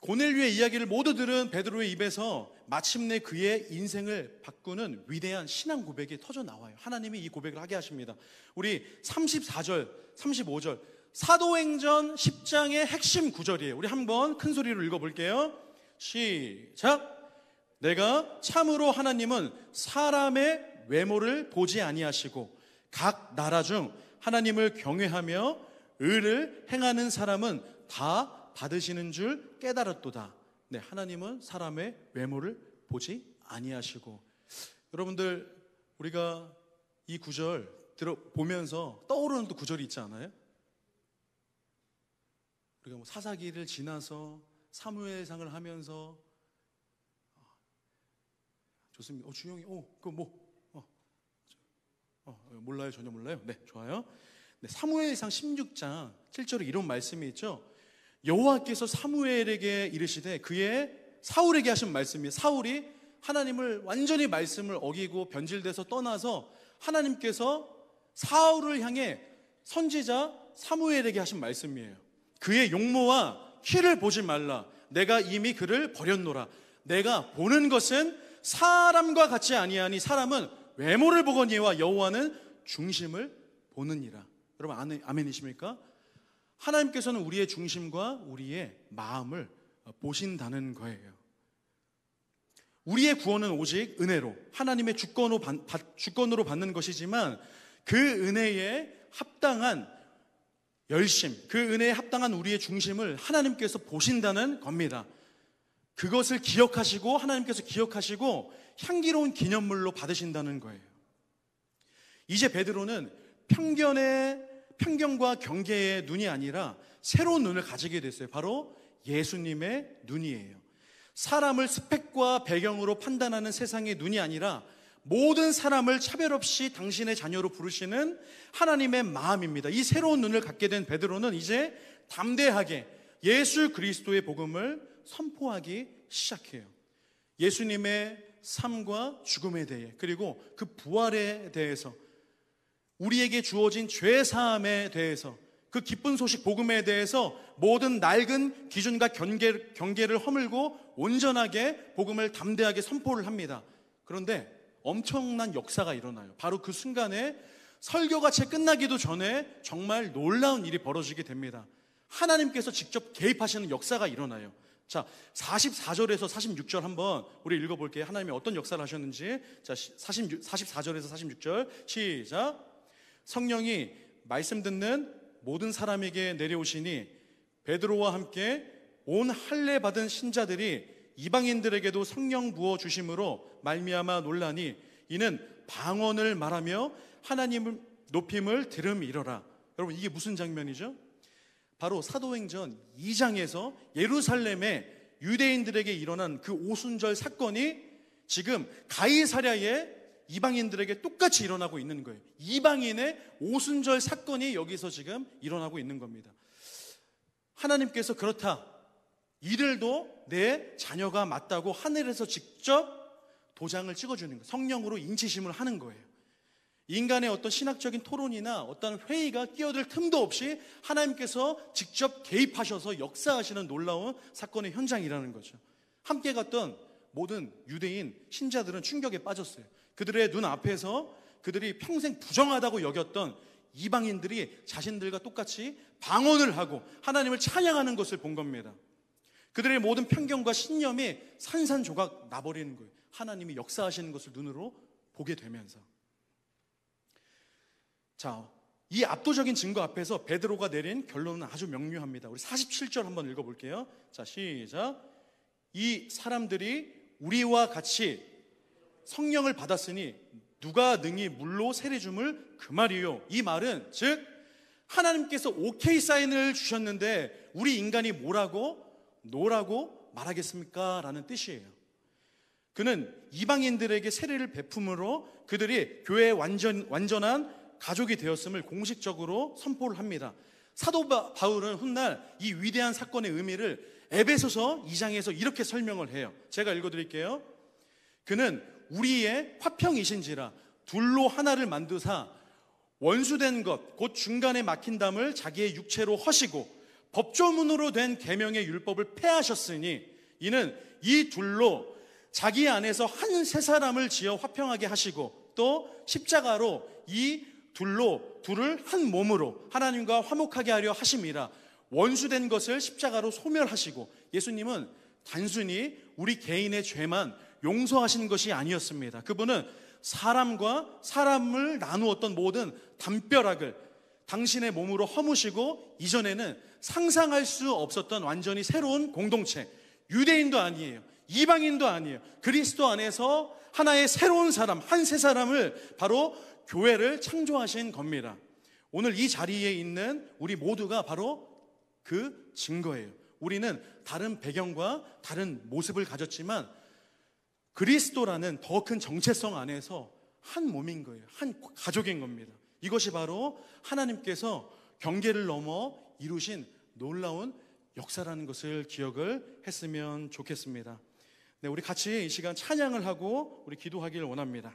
고넬료의 이야기를 모두 들은 베드로의 입에서 마침내 그의 인생을 바꾸는 위대한 신앙 고백이 터져 나와요. 하나님이 이 고백을 하게 하십니다. 우리 34절, 35절 사도행전 10장의 핵심 구절이에요. 우리 한번 큰 소리로 읽어볼게요. 시작. 내가 참으로 하나님은 사람의 외모를 보지 아니하시고 각 나라 중 하나님을 경외하며 의를 행하는 사람은 다 받으시는 줄 깨달았도다. 네, 하나님은 사람의 외모를 보지 아니하시고. 여러분들, 우리가 이 구절 보면서 떠오르는 또 구절이 있지 않아요? 우리가 뭐 사사기를 지나서 사무엘상을 하면서 좋습니다. 주영이, 그거 뭐 몰라요? 전혀 몰라요? 네, 좋아요. 네, 사무엘상 16장 7절에 이런 말씀이 있죠. 여호와께서 사무엘에게 이르시되 그의 사울에게 하신 말씀이에요. 사울이 하나님을 완전히 말씀을 어기고 변질돼서 떠나서 하나님께서 사울을 향해 선지자 사무엘에게 하신 말씀이에요. 그의 용모와 키를 보지 말라. 내가 이미 그를 버렸노라. 내가 보는 것은 사람과 같지 아니하니 사람은 외모를 보거니와 여호와는 중심을 보느니라. 여러분 아멘이십니까? 하나님께서는 우리의 중심과 우리의 마음을 보신다는 거예요. 우리의 구원은 오직 은혜로 하나님의 주권으로 받는 것이지만 그 은혜에 합당한 열심, 그 은혜에 합당한 우리의 중심을 하나님께서 보신다는 겁니다. 그것을 기억하시고 하나님께서 기억하시고 향기로운 기념물로 받으신다는 거예요. 이제 베드로는 편견과 경계의 눈이 아니라 새로운 눈을 가지게 됐어요. 바로 예수님의 눈이에요. 사람을 스펙과 배경으로 판단하는 세상의 눈이 아니라 모든 사람을 차별 없이 당신의 자녀로 부르시는 하나님의 마음입니다. 이 새로운 눈을 갖게 된 베드로는 이제 담대하게 예수 그리스도의 복음을 선포하기 시작해요. 예수님의 삶과 죽음에 대해, 그리고 그 부활에 대해서, 우리에게 주어진 죄 사함에 대해서, 그 기쁜 소식 복음에 대해서 모든 낡은 기준과 경계를 허물고 온전하게 복음을 담대하게 선포를 합니다. 그런데 엄청난 역사가 일어나요. 바로 그 순간에 설교가 채 끝나기도 전에 정말 놀라운 일이 벌어지게 됩니다. 하나님께서 직접 개입하시는 역사가 일어나요. 자, 44절에서 46절 한번 우리 읽어볼게요. 하나님이 어떤 역사를 하셨는지. 자, 44절에서 46절 시작. 성령이 말씀 듣는 모든 사람에게 내려오시니 베드로와 함께 온 할례 받은 신자들이 이방인들에게도 성령 부어 주심으로 말미암아 놀라니 이는 방언을 말하며 하나님을 높임을 들음이러라. 여러분, 이게 무슨 장면이죠? 바로 사도행전 2장에서 예루살렘에 유대인들에게 일어난 그 오순절 사건이 지금 가이사랴에 이방인들에게 똑같이 일어나고 있는 거예요. 이방인의 오순절 사건이 여기서 지금 일어나고 있는 겁니다. 하나님께서 그렇다, 이들도 내 자녀가 맞다고 하늘에서 직접 도장을 찍어주는 거예요. 성령으로 인치심을 하는 거예요. 인간의 어떤 신학적인 토론이나 어떤 회의가 끼어들 틈도 없이 하나님께서 직접 개입하셔서 역사하시는 놀라운 사건의 현장이라는 거죠. 함께 갔던 모든 유대인 신자들은 충격에 빠졌어요. 그들의 눈앞에서 그들이 평생 부정하다고 여겼던 이방인들이 자신들과 똑같이 방언을 하고 하나님을 찬양하는 것을 본 겁니다. 그들의 모든 편견과 신념이 산산조각 나버리는 거예요. 하나님이 역사하시는 것을 눈으로 보게 되면서. 자, 이 압도적인 증거 앞에서 베드로가 내린 결론은 아주 명료합니다. 우리 47절 한번 읽어볼게요. 자, 시작. 이 사람들이 우리와 같이 성령을 받았으니 누가 능히 물로 세례줌을 그 말이요. 이 말은 즉 하나님께서 오케이 사인을 주셨는데 우리 인간이 뭐라고 노라고 말하겠습니까? 라는 뜻이에요. 그는 이방인들에게 세례를 베품으로 그들이 교회의 완전한 가족이 되었음을 공식적으로 선포를 합니다. 사도 바울은 훗날 이 위대한 사건의 의미를 에베소서 2장에서 이렇게 설명을 해요. 제가 읽어드릴게요. 그는 우리의 화평이신지라 둘로 하나를 만드사 원수된 것 곧 중간에 막힌 담을 자기의 육체로 허시고 법조문으로 된 계명의 율법을 폐하셨으니 이는 이 둘로 자기 안에서 한 세 사람을 지어 화평하게 하시고 또 십자가로 이 둘을 한 몸으로 하나님과 화목하게 하려 하심이라. 원수된 것을 십자가로 소멸하시고, 예수님은 단순히 우리 개인의 죄만 용서하신 것이 아니었습니다. 그분은 사람과 사람을 나누었던 모든 담벼락을 당신의 몸으로 허무시고 이전에는 상상할 수 없었던 완전히 새로운 공동체, 유대인도 아니에요, 이방인도 아니에요, 그리스도 안에서 하나의 새로운 사람, 한 세 사람을 바로 교회를 창조하신 겁니다. 오늘 이 자리에 있는 우리 모두가 바로 그 증거예요. 우리는 다른 배경과 다른 모습을 가졌지만 그리스도라는 더 큰 정체성 안에서 한 몸인 거예요. 한 가족인 겁니다. 이것이 바로 하나님께서 경계를 넘어 이루신 놀라운 역사라는 것을 기억을 했으면 좋겠습니다. 네, 우리 같이 이 시간 찬양을 하고 우리 기도하기를 원합니다.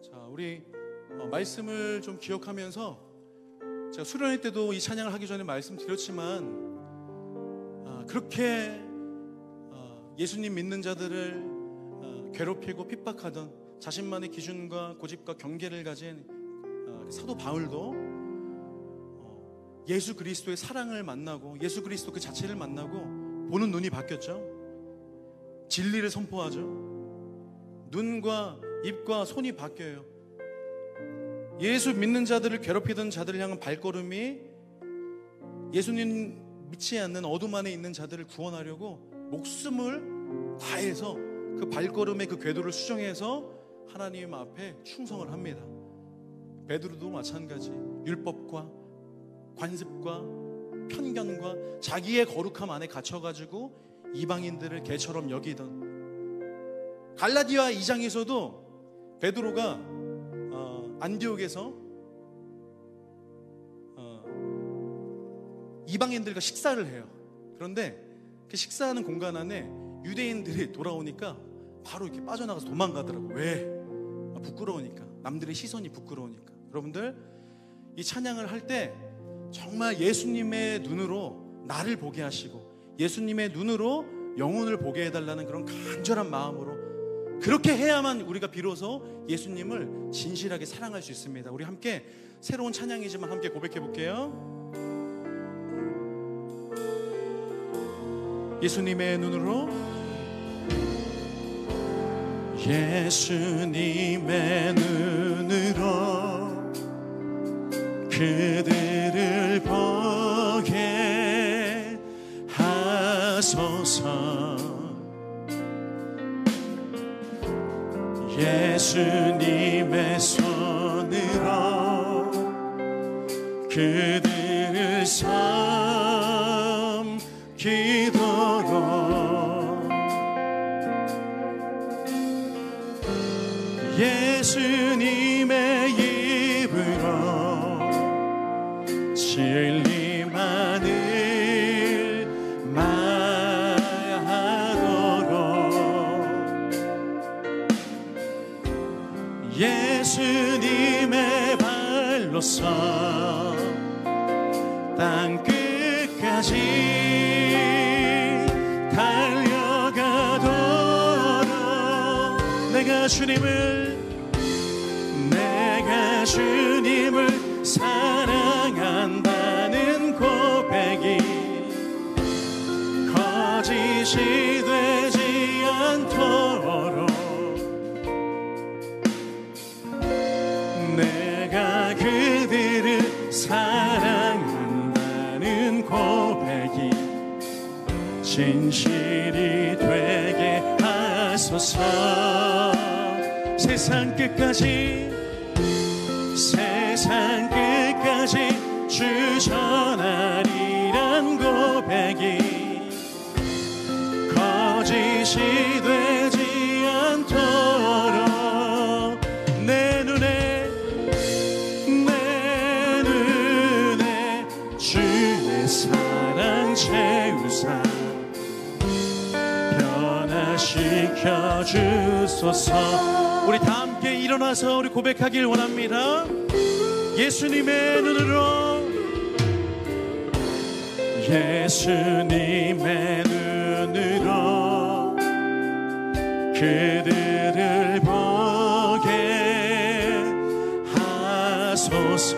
자, 우리 말씀을 좀 기억하면서, 제가 수련회 때도 이 찬양을 하기 전에 말씀드렸지만 그렇게 예수님 믿는 자들을 괴롭히고 핍박하던 자신만의 기준과 고집과 경계를 가진 사도 바울도 예수 그리스도의 사랑을 만나고 예수 그리스도 그 자체를 만나고 보는 눈이 바뀌었죠. 진리를 선포하죠. 눈과 입과 손이 바뀌어요. 예수 믿는 자들을 괴롭히던 자들을 향한 발걸음이 예수님 믿지 않는 어둠 안에 있는 자들을 구원하려고 목숨을 다해서 그 발걸음의 그 궤도를 수정해서 하나님 앞에 충성을 합니다. 베드로도 마찬가지. 율법과 관습과 편견과 자기의 거룩함 안에 갇혀가지고 이방인들을 개처럼 여기던, 갈라디아 2장에서도 베드로가 안디옥에서 이방인들과 식사를 해요. 그런데 그 식사하는 공간 안에 유대인들이 돌아오니까 바로 이렇게 빠져나가서 도망가더라고요. 왜? 부끄러우니까. 남들의 시선이 부끄러우니까. 여러분들, 이 찬양을 할 때 정말 예수님의 눈으로 나를 보게 하시고 예수님의 눈으로 영혼을 보게 해달라는 그런 간절한 마음으로, 그렇게 해야만 우리가 비로소 예수님을 진실하게 사랑할 수 있습니다. 우리 함께 새로운 찬양이지만 함께 고백해 볼게요. 예수님의 눈으로, 예수님의 눈으로 그들을 보게 하소서. 예수님의 손으로 그들을 섬기도록 예수님의 입으로 진리만을 말하도록 예수님의 발로서 땅 끝까지 달려가도록 내가 주님을 사랑한다는 고백이 거짓이 되지 않도록 내가 그들을 사랑한다는 고백이 진실이 되게 하소서. 세상 끝까지 주 전하리란 고백이 거짓이 되지 않도록 내 눈에 주의 사랑 채우사 변화시켜 주소서. 우리 다 함께 일어나서 우리 고백하길 원합니다. 예수님의 눈으로 그들을 보게 하소서.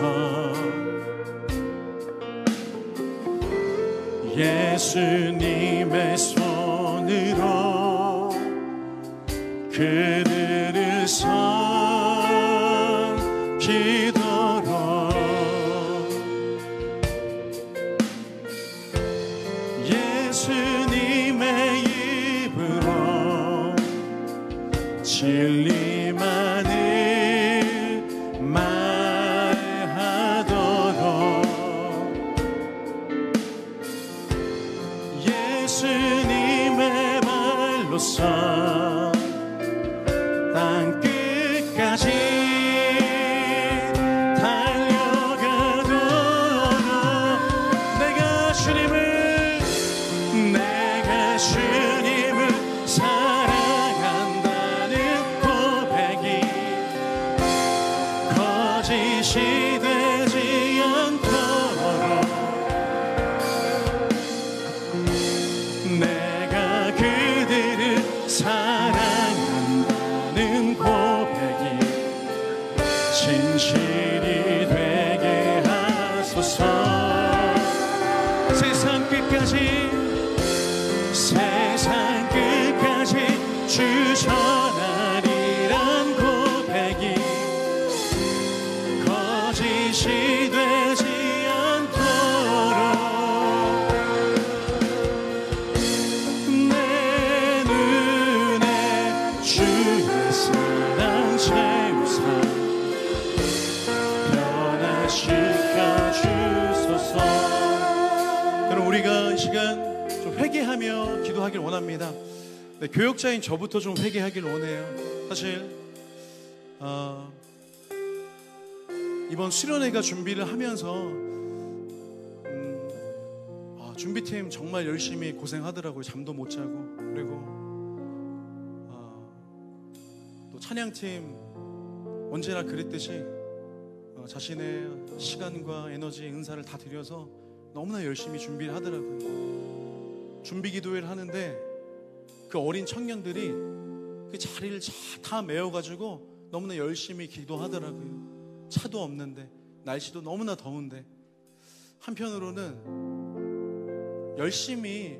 예수님의 손으로 그들을 섬기도록 예수님의 입으로 진리만을 말하도록 예수님의 발로서 땅 끝까지 달려가도록 내가 주님을 사랑한다는 고백이 거짓이 되지 않도록 내가 그들을 사랑한다는 고백이 진실이 되게 하소서. 세상 끝까지 주 전하리란 고백이 거짓이 되지 않도록 내 눈에 주의 사랑 채우사 변화시켜 주소서. 여러분, 우리가 이 시간 회개하며 기도하길 원합니다. 네, 교역자인 저부터 좀 회개하길 원해요. 사실 이번 수련회가 준비를 하면서 준비팀 정말 열심히 고생하더라고요. 잠도 못 자고. 그리고 또 찬양팀 언제나 그랬듯이 자신의 시간과 에너지, 은사를 다 들여서 너무나 열심히 준비를 하더라고요. 준비 기도회를 하는데 그 어린 청년들이 그 자리를 다 메워가지고 너무나 열심히 기도하더라고요. 차도 없는데, 날씨도 너무나 더운데. 한편으로는 열심히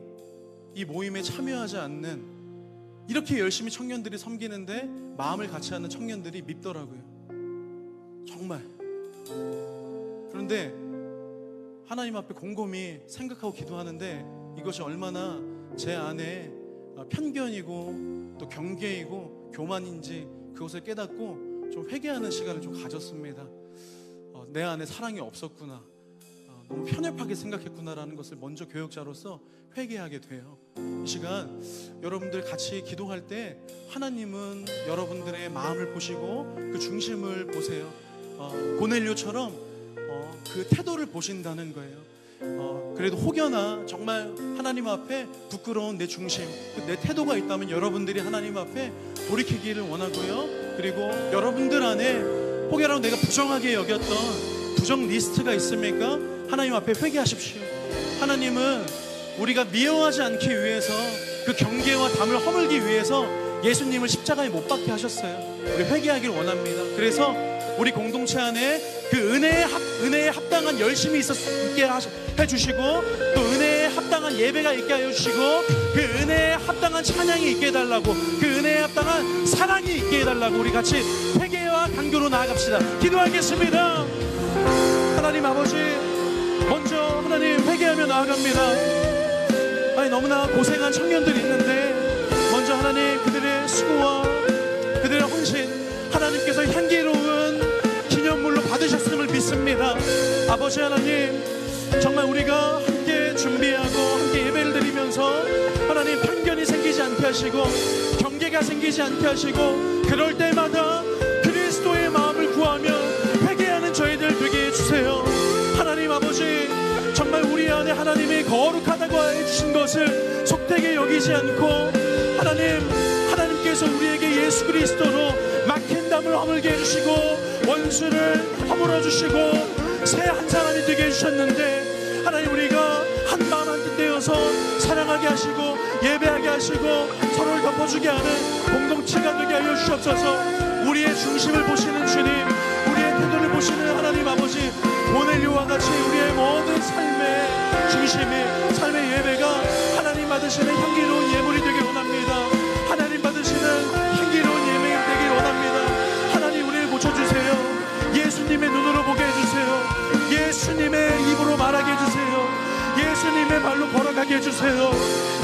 이 모임에 참여하지 않는, 이렇게 열심히 청년들이 섬기는데 마음을 같이 하는 청년들이 밉더라고요. 정말. 그런데 하나님 앞에 곰곰이 생각하고 기도하는데 이것이 얼마나 제 안에 편견이고 또 경계이고 교만인지 그것을 깨닫고 좀 회개하는 시간을 좀 가졌습니다. 내 안에 사랑이 없었구나. 너무 편협하게 생각했구나라는 것을 먼저 교역자로서 회개하게 돼요. 이 시간 여러분들 같이 기도할 때 하나님은 여러분들의 마음을 보시고 그 중심을 보세요. 고넬료처럼 그 태도를 보신다는 거예요. 그래도 혹여나 정말 하나님 앞에 부끄러운 내 중심, 내 태도가 있다면 여러분들이 하나님 앞에 돌이키기를 원하고요. 그리고 여러분들 안에 혹여라도 내가 부정하게 여겼던 부정 리스트가 있습니까? 하나님 앞에 회개하십시오. 하나님은 우리가 미워하지 않기 위해서 그 경계와 담을 허물기 위해서 예수님을 십자가에 못 박게 하셨어요. 우리 회개하길 원합니다. 그래서 우리 공동체 안에 그 은혜에 합당한 열심이 있게 해주시고, 또 은혜에 합당한 예배가 있게 해주시고, 그 은혜에 합당한 찬양이 있게 해달라고, 그 은혜에 합당한 사랑이 있게 해달라고 우리 같이 회개와 간구로 나아갑시다. 기도하겠습니다. 하나님 아버지, 먼저 하나님 회개하며 나아갑니다. 아니, 너무나 고생한 청년들이 있는데 먼저 하나님 그들의 수고와 그들의 헌신, 하나님께서 향기로운 기념물로 받으셨음을 믿습니다. 아버지 하나님, 정말 우리가 함께 준비하고 함께 예배를 드리면서 하나님 편견이 생기지 않게 하시고 경계가 생기지 않게 하시고, 그럴 때마다 그리스도의 마음을 구하며 회개하는 저희들 되게 해주세요. 하나님 아버지, 정말 우리 안에 하나님이 거룩하다고 해주신 것을 속되게 여기지 않고, 하나님께서 우리에게 예수 그리스도로 막힌 담을 허물게 해주시고 원수를 허물어 주시고 새 한 사람이 되게 해주셨는데, 하나님 우리가 한 마음 한 뜻 되어서 사랑하게 하시고 예배하게 하시고 서로를 덮어주게 하는 공동체가 되게 하여 주시옵소서. 우리의 중심을 보시는 주님, 우리의 태도를 보시는 하나님 아버지, 고넬료와 같이 우리의 모든 삶의 중심이, 삶의 예배가 하나님 받으시는 향기로운 예물이 되길 원합니다. 하나님 받으시는 향기로운 예물이 되길 원합니다. 하나님 우리를 고쳐주세요. 예수님의 눈으로 보게 해주세요. 예수님의 입으로 말하게 해주세요. 예수님의 발로 걸어가게 해주세요.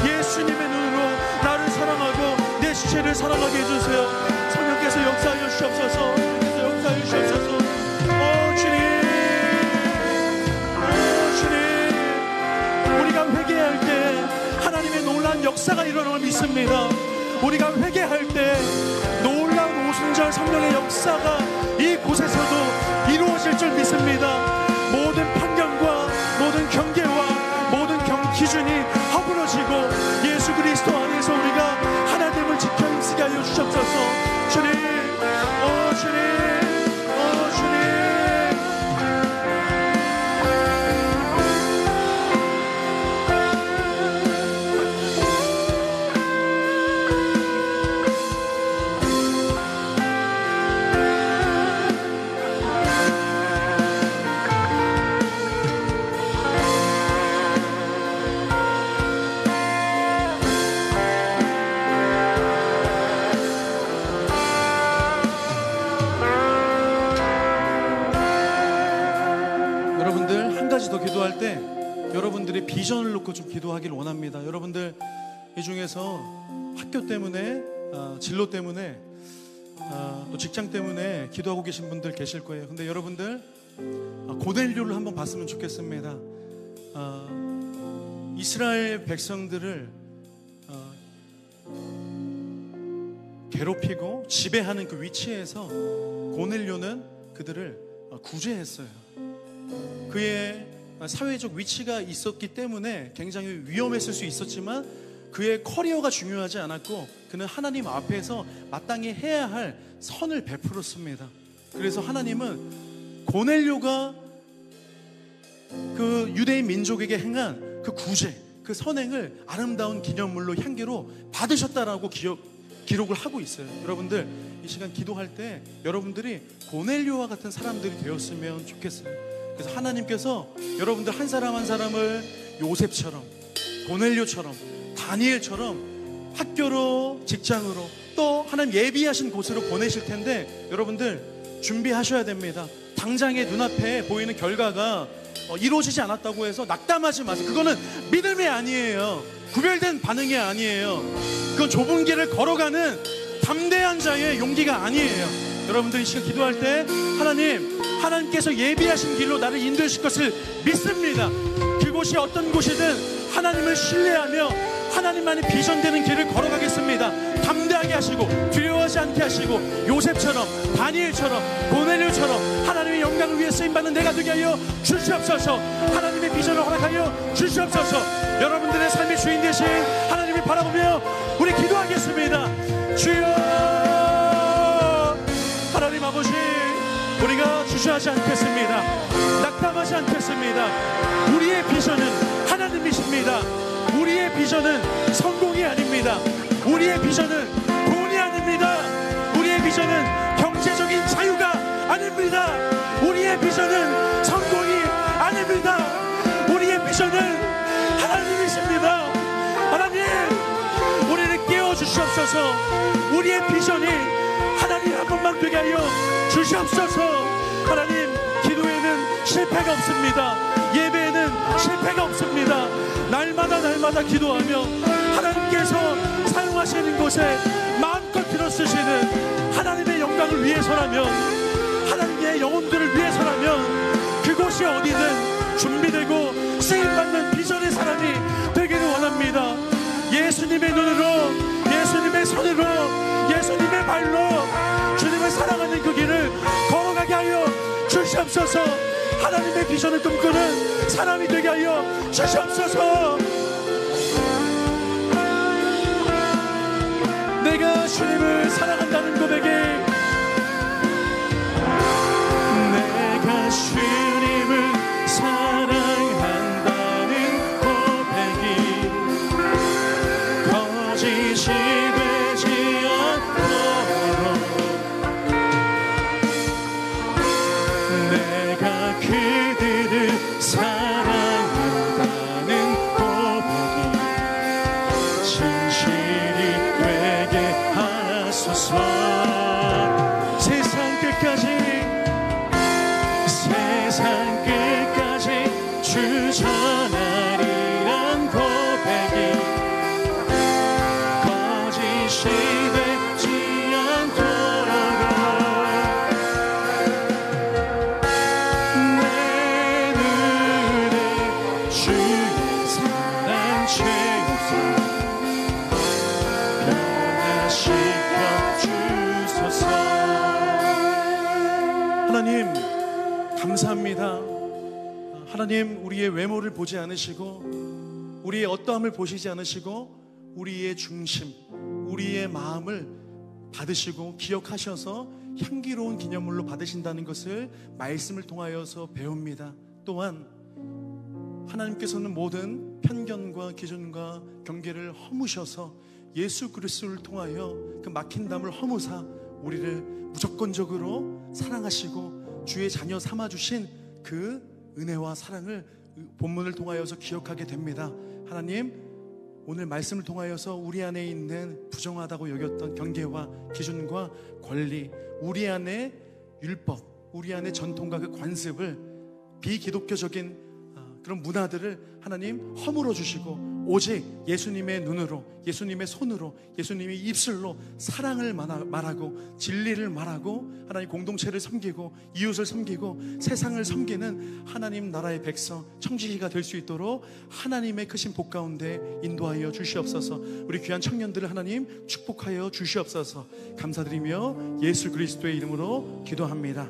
예수님의 눈으로 나를 사랑하고 내 시체를 사랑하게 해주세요. 성령께서 역사하여 주시옵소서. 역사하여 주시옵소서. 우리가 회개할 때 하나님의 놀라운 역사가 일어남을 믿습니다. 우리가 회개할 때 놀라운 오순절 성령의 역사가 이곳에서도 이루어질 줄 믿습니다. 모든 편견과 모든 경계와 모든 기준이 허물어지고 예수 그리스도 안에서 우리가 하나님을 지켜 힘쓰게 하여 주시옵소서. 주님, 주님, 기도할 때 여러분들의 비전을 놓고 좀 기도하기를 원합니다. 여러분들 이 중에서 학교 때문에, 진로 때문에, 또 직장 때문에 기도하고 계신 분들 계실 거예요. 근데 여러분들 고넬료를 한번 봤으면 좋겠습니다. 이스라엘 백성들을 괴롭히고 지배하는 그 위치에서 고넬료는 그들을 구제했어요. 그의 사회적 위치가 있었기 때문에 굉장히 위험했을 수 있었지만 그의 커리어가 중요하지 않았고 그는 하나님 앞에서 마땅히 해야 할 선을 베풀었습니다. 그래서 하나님은 고넬료가 그 유대인 민족에게 행한 그 구제, 그 선행을 아름다운 기념물로 향기로 받으셨다라고 기록을 하고 있어요. 여러분들 이 시간 기도할 때 여러분들이 고넬료와 같은 사람들이 되었으면 좋겠어요. 그래서 하나님께서 여러분들 한 사람 한 사람을 요셉처럼, 고넬료처럼, 다니엘처럼 학교로, 직장으로, 또 하나님 예비하신 곳으로 보내실 텐데 여러분들 준비하셔야 됩니다. 당장의 눈앞에 보이는 결과가 이루어지지 않았다고 해서 낙담하지 마세요. 그거는 믿음이 아니에요. 구별된 반응이 아니에요. 그건 좁은 길을 걸어가는 담대한 자의 용기가 아니에요. 여러분들이 지금 기도할 때 하나님께서 예비하신 길로 나를 인도해 주실 것을 믿습니다. 그곳이 어떤 곳이든 하나님을 신뢰하며 하나님만이 비전되는 길을 걸어가겠습니다. 담대하게 하시고 두려워하지 않게 하시고 요셉처럼 다니엘처럼 고넬료처럼 하나님의 영광을 위해 쓰임받는 내가 되게 하여 주시옵소서. 하나님의 비전을 허락하여 주시옵소서. 여러분들의 삶의 주인 되신 하나님을 바라보며 우리 기도하겠습니다. 주여, 하나님 아버지, 우리가 주저하지 않겠습니다. 낙담하지 않겠습니다. 우리의 비전은 하나님이십니다. 우리의 비전은 성공이 아닙니다. 우리의 비전은 돈이 아닙니다. 우리의 비전은 경제적인 자유가 아닙니다. 우리의 비전은 성공이 아닙니다. 우리의 비전은 하나님이십니다. 하나님, 우리를 깨워주시옵소서. 우리의 비전이 하나님 한 번만 되게 하여 주시옵소서. 하나님, 기도에는 실패가 없습니다. 예배에는 실패가 없습니다. 날마다 기도하며 하나님께서 사용하시는 곳에 마음껏 들어쓰시는 하나님의 영광을 위해서라면, 하나님의 영혼들을 위해서라면 그곳이 어디든 준비되고 쓰임받는 비전의 사람이 되기를 원합니다. 예수님의 눈으로, 예수님의 손으로, 예수님의 발로 주님을 사랑하는 그 길을 걸어가게 하여 주시옵소서. 하나님의 비전을 꿈꾸는 사람이 되게 하여 주시옵소서. 내가 주님을 사랑한다는 고백이, 내가 주님을 사랑한다는 고백이 거짓이 되지 않도록 내가 그들을 사랑한다는 고백이 진실이 되게 하소서. 세상 끝까지 주 전하리란 고백이 거짓이 되지 않도록 내 눈에 주의 사랑 채우사 변화시켜 주소서. 하나님, 감사합니다. 하나님, 우리의 외모를 보지 않으시고 우리의 어떠함을 보시지 않으시고 우리의 중심, 우리의 마음을 받으시고 기억하셔서 향기로운 기념물로 받으신다는 것을 말씀을 통하여서 배웁니다. 또한 하나님께서는 모든 편견과 기준과 경계를 허무셔서 예수 그리스도를 통하여 그 막힌 담을 허무사 우리를 무조건적으로 사랑하시고 주의 자녀 삼아주신 그 은혜와 사랑을 본문을 통하여서 기억하게 됩니다. 하나님, 오늘 말씀을 통하여서 우리 안에 있는 부정하다고 여겼던 경계와 기준과 권리, 우리 안에 율법, 우리 안에 전통과 그 관습을, 비기독교적인 그런 문화들을 하나님 허물어 주시고 오직 예수님의 눈으로, 예수님의 손으로, 예수님의 입술로 사랑을 말하고 진리를 말하고 하나님 공동체를 섬기고 이웃을 섬기고 세상을 섬기는 하나님 나라의 백성, 청지기가 될 수 있도록 하나님의 크신 복 가운데 인도하여 주시옵소서. 우리 귀한 청년들을 하나님 축복하여 주시옵소서. 감사드리며 예수 그리스도의 이름으로 기도합니다.